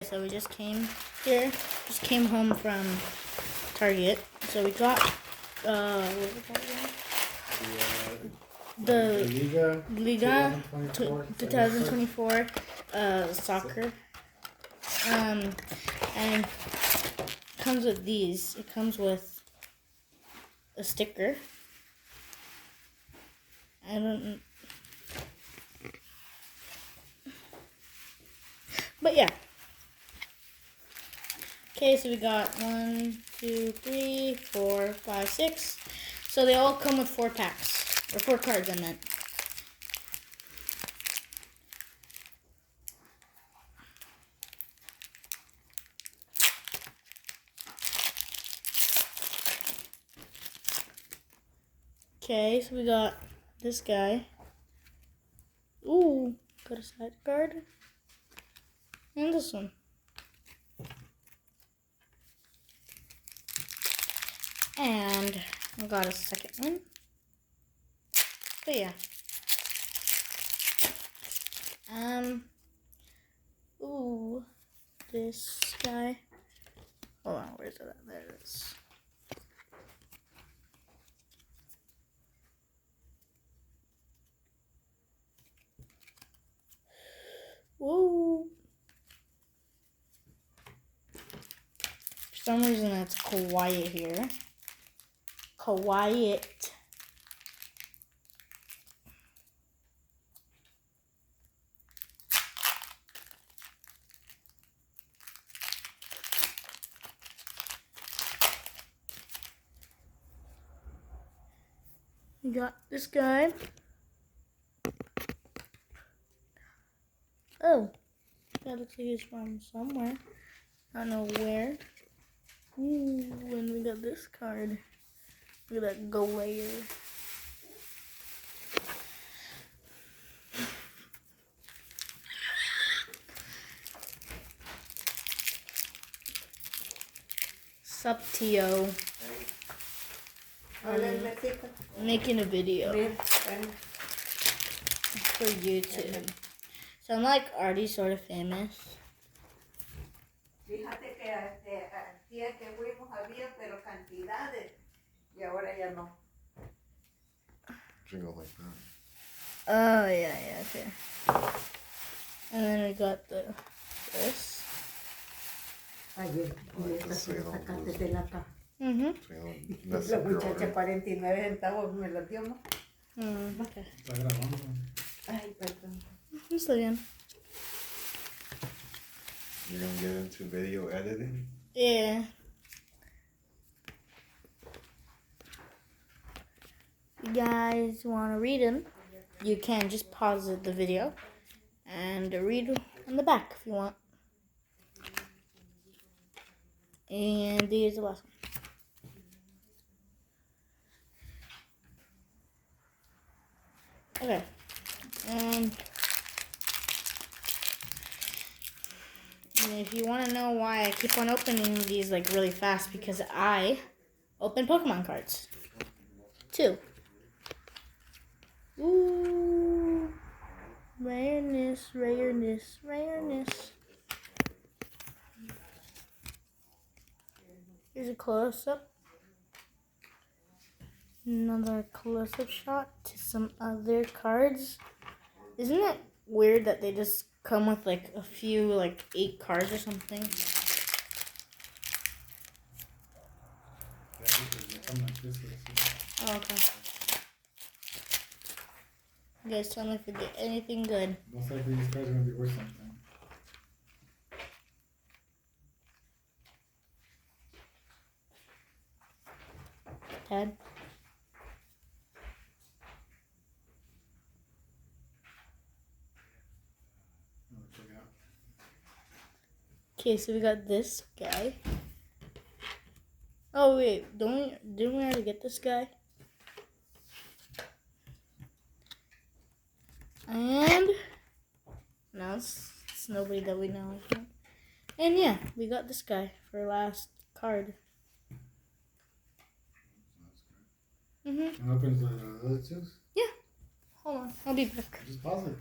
So we just came home from Target. So we got what was that again? The Liga 2024 soccer. And it comes with these. It comes with a sticker. I don't. But yeah. Okay, so we got 1, 2, 3, 4, 5, 6. So they all come with 4 packs. Or 4 cards, I meant. Okay, so we got this guy. Ooh, got a side card. And this one. And I got a second one. But yeah. Ooh, this guy. Hold on, where's it at? There it is. Whoa. For some reason it's quiet here. Quiet. We got this guy. Oh, that looks like he's from somewhere. I don't know where. Ooh, and we got this card. Look at that Golayer. Sup, Tio? Making a video for YouTube. So I'm like already sort of famous. Fíjate que día que fuimos había, pero cantidades, y ahora ya no. Jingle like that. Oh yeah, okay. And then we got this. Ayer, y esta se la sacaste de la caja. That's La muchacha 49 centavos me la dio, ¿no? Okay. Está grabando. Ay, perdón. Está bien. You're gonna get into video editing? Yeah. You guys want to read them? You can just pause the video and read on the back if you want. And here's the last one. Okay. And if you want to know why I keep on opening these like really fast, because I open Pokemon cards. 2. Ooh. Rareness. Here's a close-up. Another close-up shot to some other cards. Isn't it weird that they just come with like a few, like 8 cards or something? Oh, okay. You guys tell me if you get anything good. Most likely these cards are gonna be worth something. Ted? Check it out. Okay, so we got this guy. Oh wait, didn't we already get this guy? And no, it's nobody that we know. And yeah, we got this guy for last card. And opens the other two? Yeah. Hold on, I'll be back. Just pause it.